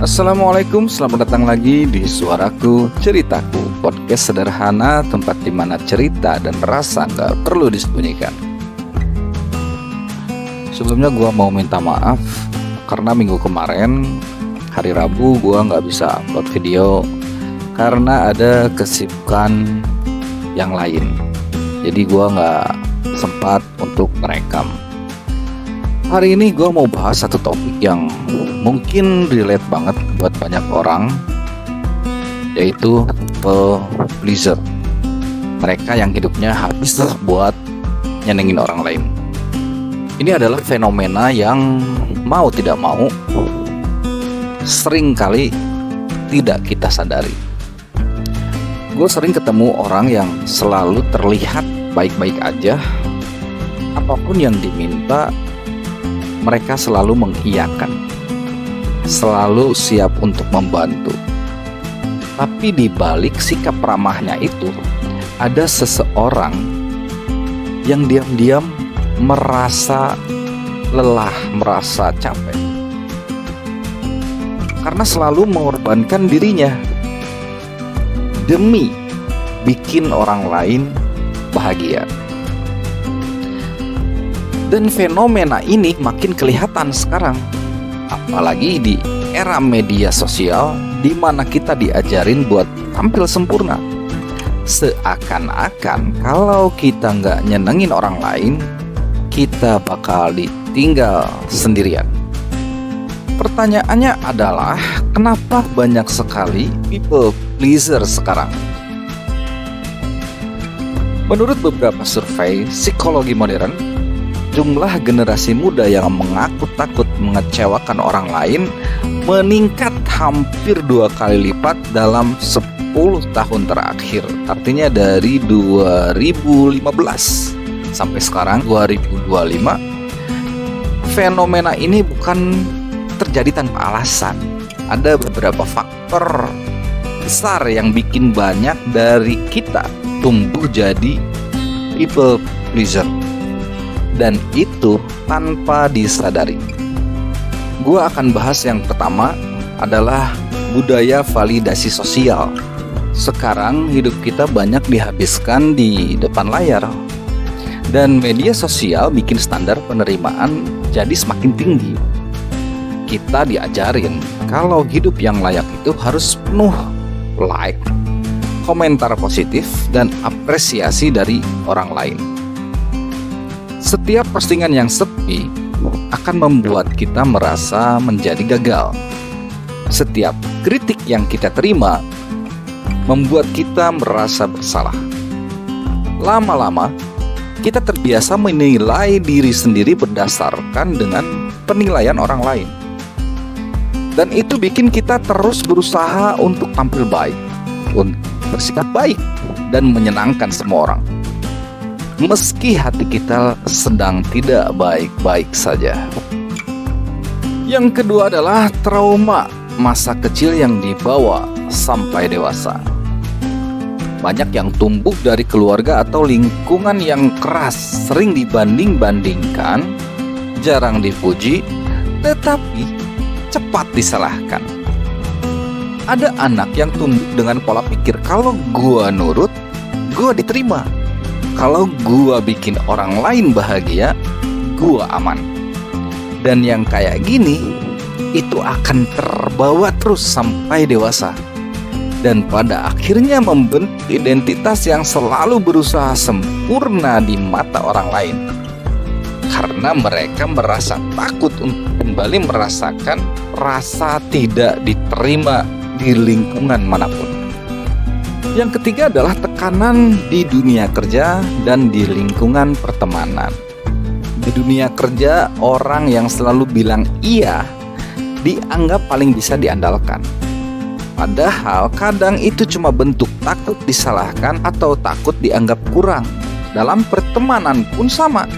Assalamualaikum, selamat datang lagi di Suaraku Ceritaku, podcast sederhana tempat di mana cerita dan rasa gak perlu disembunyikan. Sebelumnya gue mau minta maaf karena minggu kemarin hari Rabu gue gak bisa upload video karena ada kesibukan yang lain. Jadi gue gak sempat untuk merekam. Hari ini gue mau bahas satu topik yang mungkin relate banget buat banyak orang, yaitu people pleaser. Mereka yang hidupnya habis buat nyenengin orang lain. Ini adalah fenomena yang mau tidak mau sering kali tidak kita sadari. Gue sering ketemu orang yang selalu terlihat baik-baik aja, apapun yang diminta mereka selalu mengiyakan, selalu siap untuk membantu. Tapi di balik sikap ramahnya itu, ada seseorang yang diam-diam merasa lelah, merasa capek. Karena selalu mengorbankan dirinya demi bikin orang lain bahagia. Dan fenomena ini makin kelihatan sekarang, apalagi di era media sosial di mana kita diajarin buat tampil sempurna. Seakan-akan kalau kita nggak nyenengin orang lain, kita bakal ditinggal sendirian. Pertanyaannya adalah, kenapa banyak sekali people pleaser sekarang? Menurut beberapa survei psikologi modern, jumlah generasi muda yang mengaku takut mengecewakan orang lain meningkat hampir 2 kali lipat dalam 10 tahun terakhir. Artinya dari 2015 sampai sekarang 2025, fenomena ini bukan terjadi tanpa alasan. Ada beberapa faktor besar yang bikin banyak dari kita tumbuh jadi people pleaser. Dan itu tanpa disadari. Gua akan bahas yang pertama adalah budaya validasi sosial. Sekarang hidup kita banyak dihabiskan di depan layar. Dan media sosial bikin standar penerimaan jadi semakin tinggi. Kita diajarin kalau hidup yang layak itu harus penuh like, komentar positif, dan apresiasi dari orang lain. Setiap postingan yang sepi akan membuat kita merasa menjadi gagal. Setiap kritik yang kita terima membuat kita merasa bersalah. Lama-lama, kita terbiasa menilai diri sendiri berdasarkan dengan penilaian orang lain. Dan itu bikin kita terus berusaha untuk tampil baik, untuk bersikap baik, dan menyenangkan semua orang. Meski hati kita sedang tidak baik-baik saja. Yang kedua adalah trauma masa kecil yang dibawa sampai dewasa. Banyak yang tumbuh dari keluarga atau lingkungan yang keras, sering dibanding-bandingkan, jarang dipuji, tetapi cepat disalahkan. Ada anak yang tumbuh dengan pola pikir, kalau gua nurut, gua diterima. Kalau gua bikin orang lain bahagia, gua aman. Dan yang kayak gini, itu akan terbawa terus sampai dewasa. Dan pada akhirnya membentuk identitas yang selalu berusaha sempurna di mata orang lain. Karena mereka merasa takut untuk kembali merasakan rasa tidak diterima di lingkungan manapun. Yang ketiga adalah tekanan di dunia kerja dan di lingkungan pertemanan. Di dunia kerja, orang yang selalu bilang iya dianggap paling bisa diandalkan. Padahal kadang itu cuma bentuk takut disalahkan atau takut dianggap kurang. Dalam pertemanan pun sama.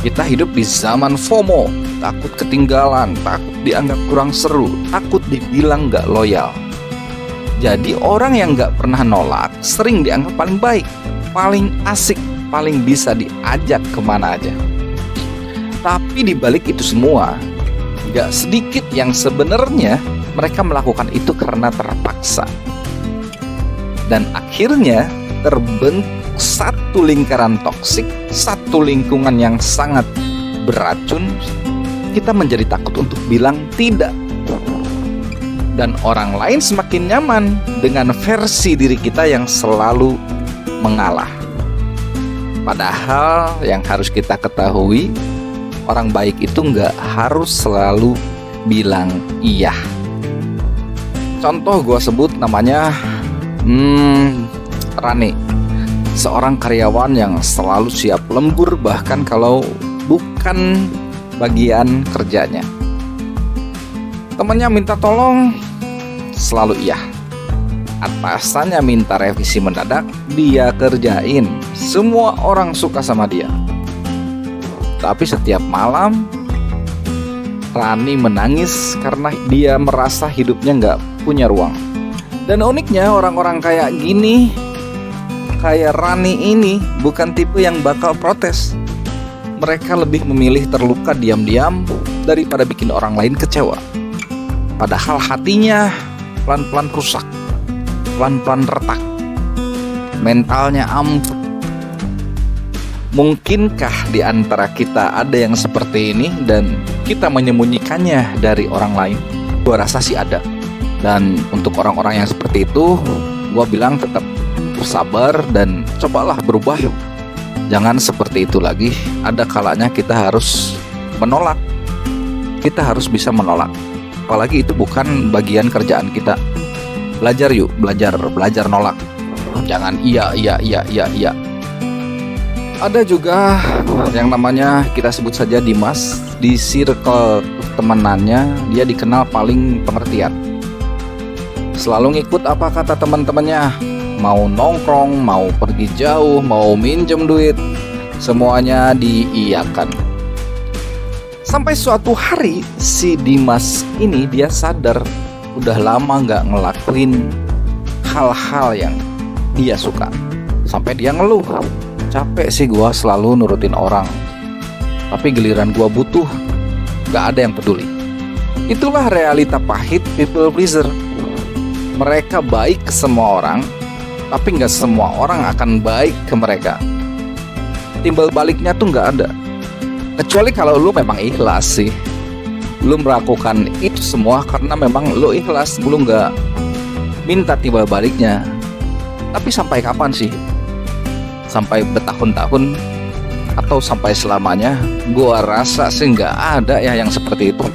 Kita hidup di zaman FOMO, takut ketinggalan, takut dianggap kurang seru, takut dibilang gak loyal. Jadi orang yang gak pernah nolak sering dianggap paling baik, paling asik, paling bisa diajak kemana aja. Tapi di balik itu semua, gak sedikit yang sebenarnya mereka melakukan itu karena terpaksa. Dan akhirnya terbentuk satu lingkaran toksik, satu lingkungan yang sangat beracun. Kita menjadi takut untuk bilang tidak. Dan orang lain semakin nyaman dengan versi diri kita yang selalu mengalah. Padahal yang harus kita ketahui, orang baik itu nggak harus selalu bilang iya. Contoh gue sebut namanya Rani, seorang karyawan yang selalu siap lembur bahkan kalau bukan bagian kerjanya. Temannya minta tolong, selalu iya. Atasannya minta revisi mendadak, dia kerjain. Semua orang suka sama dia. Tapi setiap malam Rani menangis karena dia merasa hidupnya nggak punya ruang. Dan uniknya orang-orang kayak gini, kayak Rani ini, bukan tipe yang bakal protes. Mereka lebih memilih terluka diam-diam daripada bikin orang lain kecewa. Padahal hatinya pelan-pelan rusak, pelan-pelan retak, mentalnya ambruk. Mungkinkah di antara kita ada yang seperti ini dan kita menyembunyikannya dari orang lain? Gua rasa sih ada. Dan untuk orang-orang yang seperti itu, gua bilang tetap bersabar dan cobalah berubah. Jangan seperti itu lagi. Ada kalanya kita harus menolak. Kita harus bisa menolak. Apalagi itu bukan bagian kerjaan kita. Belajar yuk, belajar nolak. Jangan iya. Ada juga yang namanya kita sebut saja Dimas. Di circle temenannya dia dikenal paling pengertian. Selalu ngikut apa kata teman-temannya. Mau nongkrong, mau pergi jauh, mau minjem duit, semuanya diiyakan. Sampai suatu hari si Dimas ini dia sadar udah lama gak ngelakuin hal-hal yang dia suka. Sampai dia ngeluh, capek sih gua selalu nurutin orang, tapi giliran gua butuh gak ada yang peduli. Itulah realita pahit people pleaser. Mereka baik ke semua orang, tapi gak semua orang akan baik ke mereka. Timbal baliknya tuh gak ada. Kecuali kalau lu memang ikhlas sih. Lu melakukan itu semua karena memang lu ikhlas, lu gak minta timbal baliknya. Tapi sampai kapan sih? Sampai bertahun-tahun atau sampai selamanya? Gua rasa sih nggak ada ya yang seperti itu.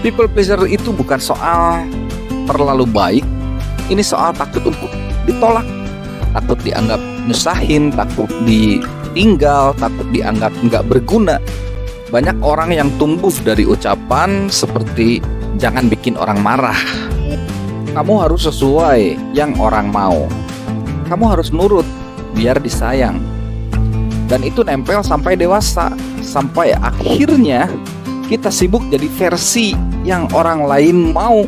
People pleaser itu bukan soal terlalu baik. Ini soal takut untuk ditolak, takut dianggap nyusahin, takut ditinggal, takut dianggap nggak berguna. Banyak orang yang tumbuh dari ucapan seperti jangan bikin orang marah. Kamu harus sesuai yang orang mau. Kamu harus nurut biar disayang. Dan itu nempel sampai dewasa. Sampai akhirnya kita sibuk jadi versi yang orang lain mau,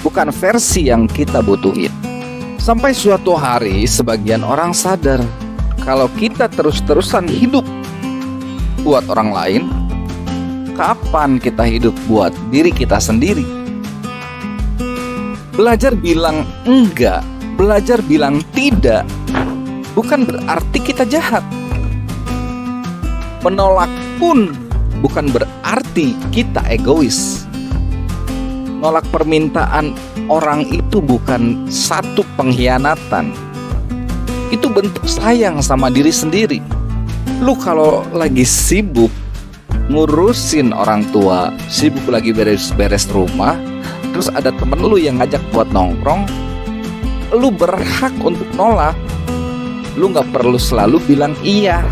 bukan versi yang kita butuhin. Sampai suatu hari sebagian orang sadar kalau kita terus-terusan hidup buat orang lain, kapan kita hidup buat diri kita sendiri? Belajar bilang enggak, belajar bilang tidak, bukan berarti kita jahat. Menolak pun bukan berarti kita egois. Nolak permintaan orang itu bukan satu pengkhianatan. Itu bentuk sayang sama diri sendiri. Lu kalau lagi sibuk ngurusin orang tua, sibuk lagi beres-beres rumah, terus ada temen lu yang ngajak buat nongkrong, lu berhak untuk nolak. Lu gak perlu selalu bilang iya.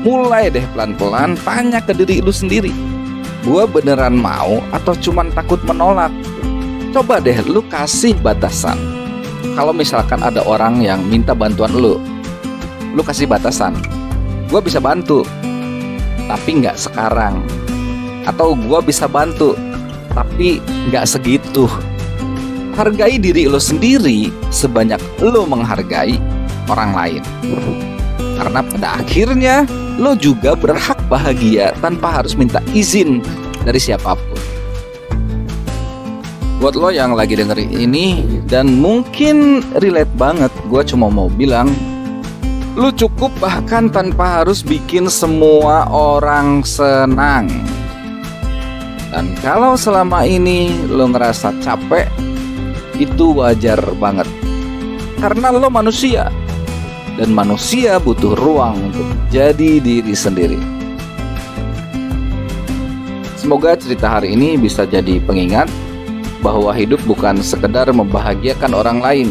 Mulai deh pelan-pelan tanya ke diri lu sendiri, gua beneran mau atau cuman takut menolak? Coba deh lu kasih batasan. Kalau misalkan ada orang yang minta bantuan lu kasih batasan. Gua bisa bantu, tapi gak sekarang. Atau gua bisa bantu, tapi gak segitu. Hargai diri lu sendiri sebanyak lu menghargai orang lain. Karena pada akhirnya lo juga berhak bahagia tanpa harus minta izin dari siapapun. Buat lo yang lagi dengerin ini dan mungkin relate banget, gue cuma mau bilang, lu cukup bahkan tanpa harus bikin semua orang senang. Dan kalau selama ini lo ngerasa capek, itu wajar banget. Karena lo manusia, dan manusia butuh ruang untuk jadi diri sendiri. Semoga cerita hari ini bisa jadi pengingat bahwa hidup bukan sekedar membahagiakan orang lain.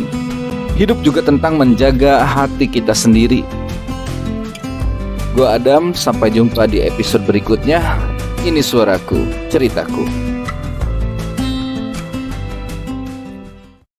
Hidup juga tentang menjaga hati kita sendiri. Gua Adam, sampai jumpa di episode berikutnya. Ini suaraku, ceritaku.